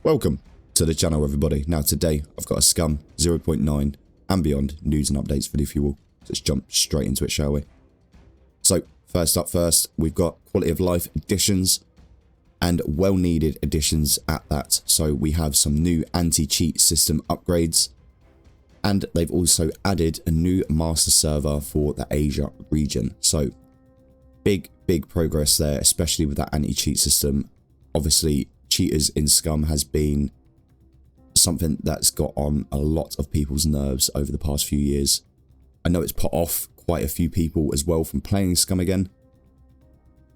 Welcome to the channel, everybody. Now today I've got a Scum 0.9 and beyond news and updates video for you all. Let's jump straight into it, shall we? So first up first, we've got quality of life additions and well needed additions at that. So we have some new anti-cheat system upgrades, and they've also added a new master server for the Asia region. So big progress there, especially with that anti-cheat system. Obviously cheaters in Scum has been something that's got on a lot of people's nerves over the past few years. I know it's put off quite a few people as well from playing Scum again.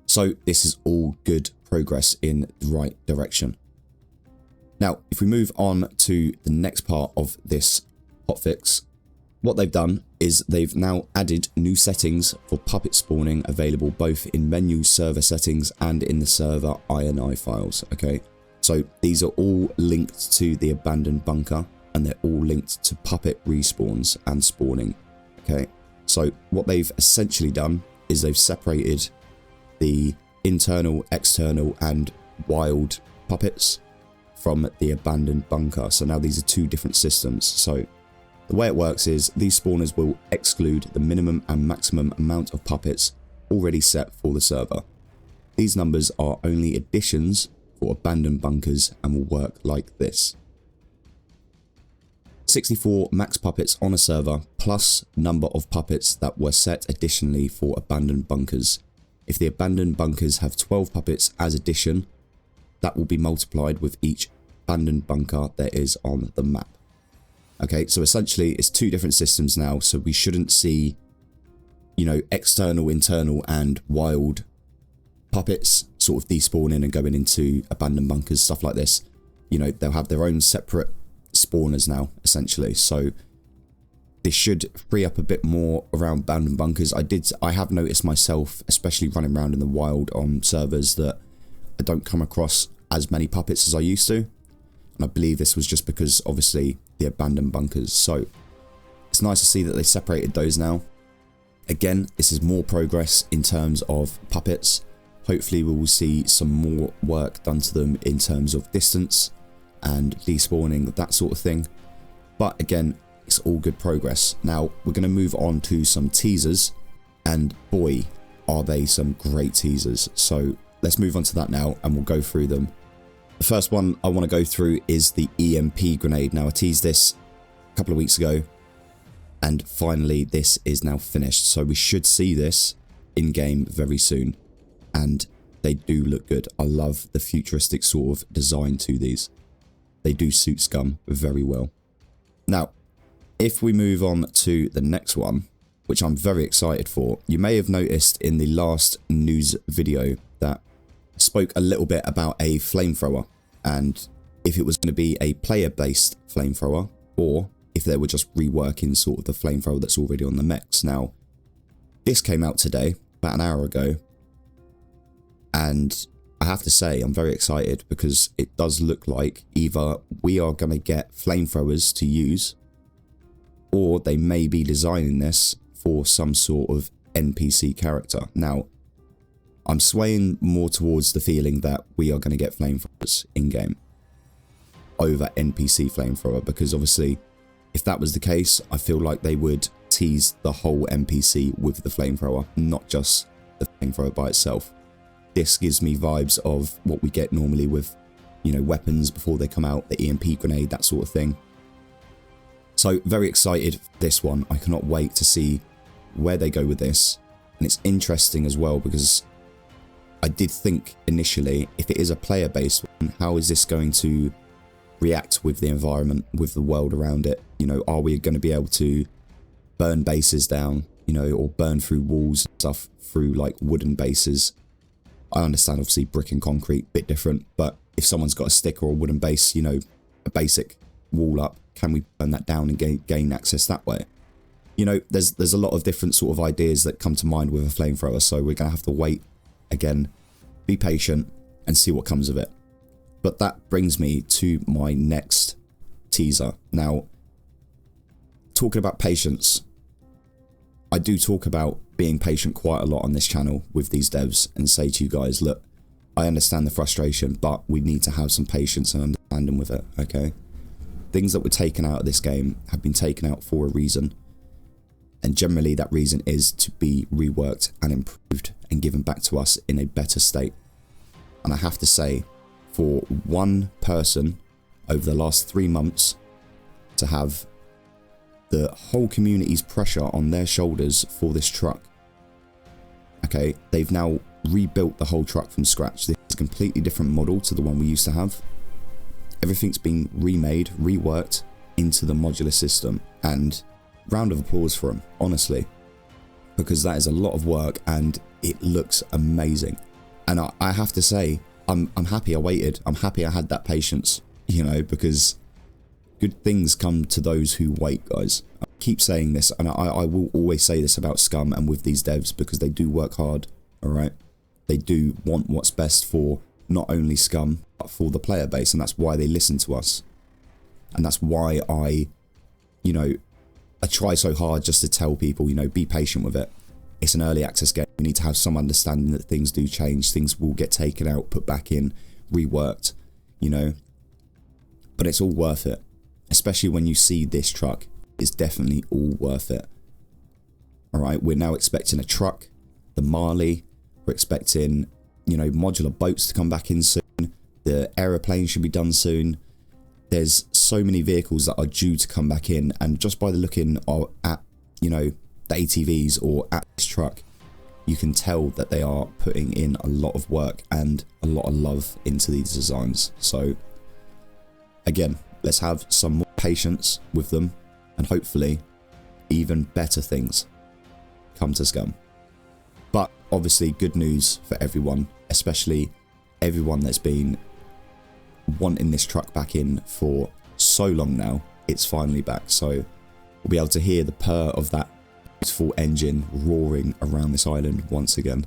So this is all good progress in the right direction. Now, if we move on to the next part of this hotfix, what they've done is they've now added new settings for puppet spawning available both in menu server settings and in the server INI files. Okay, so these are all linked to the abandoned bunker and they're all linked to puppet respawns and spawning. Okay, so what they've essentially done is they've separated the internal, external and wild puppets from the abandoned bunker. So now these are two different systems. So the way it works is these spawners will exclude the minimum and maximum amount of puppets already set for the server. These numbers are only additions for abandoned bunkers and will work like this: 64 max puppets on a server plus number of puppets that were set additionally for abandoned bunkers. If the abandoned bunkers have 12 puppets as addition, that will be multiplied with each abandoned bunker there is on the map. Okay, so essentially it's two different systems now, so we shouldn't see, you know, external, internal and wild puppets sort of despawning and going into abandoned bunkers, stuff like this. You know, they'll have their own separate spawners now, essentially. So this should free up a bit more around abandoned bunkers. I have noticed myself, especially running around in the wild on servers, that I don't come across as many puppets as I used to. And I believe this was just because, obviously, the abandoned bunkers. So it's nice to see that they separated those now. Again, this is more progress in terms of puppets. Hopefully we will see some more work done to them in terms of distance and despawning, that sort of thing. But again, it's all good progress. Now we're going to move on to some teasers, and boy, are they some great teasers. So let's move on to that now and we'll go through them. The first one I want to go through is the EMP grenade. Now I teased this a couple of weeks ago and finally this is now finished. So we should see this in game very soon and they do look good. I love the futuristic sort of design to these. They do suit Scum very well. Now, if we move on to the next one, which I'm very excited for, you may have noticed in the last news video that I spoke a little bit about a flamethrower and if it was going to be a player-based flamethrower or if they were just reworking sort of the flamethrower that's already on the mechs. Now, this came out today, about an hour ago, and I have to say I'm very excited because it does look like either we are going to get flamethrowers to use or they may be designing this for some sort of NPC character. Now, I'm swaying more towards the feeling that we are going to get flamethrowers in-game over NPC flamethrower, because obviously if that was the case, I feel like they would tease the whole NPC with the flamethrower, not just the flamethrower by itself. This gives me vibes of what we get normally with, you know, weapons before they come out, the EMP grenade, that sort of thing. So very excited for this one. I cannot wait to see where they go with this. And it's interesting as well because I did think initially, if it is a player-based one, how is this going to react with the environment, with the world around it? You know, are we going to be able to burn bases down, you know, or burn through walls and stuff through like wooden bases? I understand obviously brick and concrete, bit different, but if someone's got a stick or a wooden base, you know, a basic wall up, can we burn that down and gain access that way? You know, there's a lot of different sort of ideas that come to mind with a flamethrower, so we're going to have to wait, again, be patient and see what comes of it. But that brings me to my next teaser. Now, talking about patience, I do talk about being patient quite a lot on this channel with these devs and say to you guys, look, I understand the frustration, but we need to have some patience and understand abandon with it, okay? Things that were taken out of this game have been taken out for a reason. And generally that reason is to be reworked and improved and given back to us in a better state. And I have to say, for one person over the last 3 months to have the whole community's pressure on their shoulders for this truck, okay, they've now rebuilt the whole truck from scratch. This is a completely different model to the one we used to have. Everything's been remade, reworked into the modular system, and round of applause for them, honestly, because that is a lot of work and it looks amazing. And I have to say, I'm happy I waited. I'm happy I had that patience, you know, because good things come to those who wait, guys. I keep saying this, and I will always say this about Scum and with these devs, because they do work hard, alright? They do want what's best for not only Scum, but for the player base, and that's why they listen to us. And that's why I try so hard just to tell people, you know, be patient with it. It's an early access game. You need to have some understanding that things do change. Things will get taken out, put back in, reworked, you know. But it's all worth it. Especially when you see this truck. It's definitely all worth it. Alright, we're now expecting a truck, the Marley. We're expecting, you know, modular boats to come back in soon. The aeroplane should be done soon. There's so many vehicles that are due to come back in, and just by the looking at, you know, the ATVs or at this truck, you can tell that they are putting in a lot of work and a lot of love into these designs. So again, let's have some more patience with them, and hopefully even better things come to Scum. But obviously good news for everyone, especially everyone that's been wanting this truck back in for so long now. It's finally back, so we'll be able to hear the purr of that beautiful engine roaring around this island once again.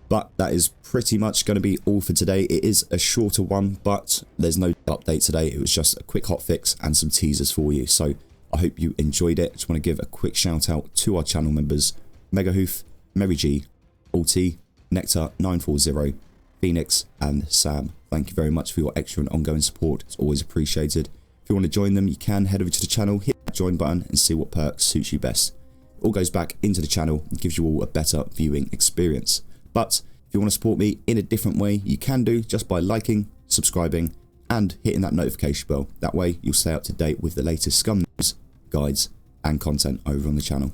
But that is pretty much going to be all for today. It is a shorter one, but there's no update today. It was just a quick hotfix and some teasers for you. So I hope you enjoyed it. Just want to give a quick shout out to our channel members: Megahoof, Mary G, Ulti, Nectar940, Phoenix, and Sam. Thank you very much for your extra and ongoing support. It's always appreciated. If you want to join them, you can head over to the channel, hit that join button, and see what perks suits you best. It all goes back into the channel and gives you all a better viewing experience. But if you want to support me in a different way, you can do just by liking, subscribing, and hitting that notification bell. That way you'll stay up to date with the latest Scum news, guides, and content over on the channel.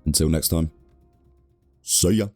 Until next time, see ya.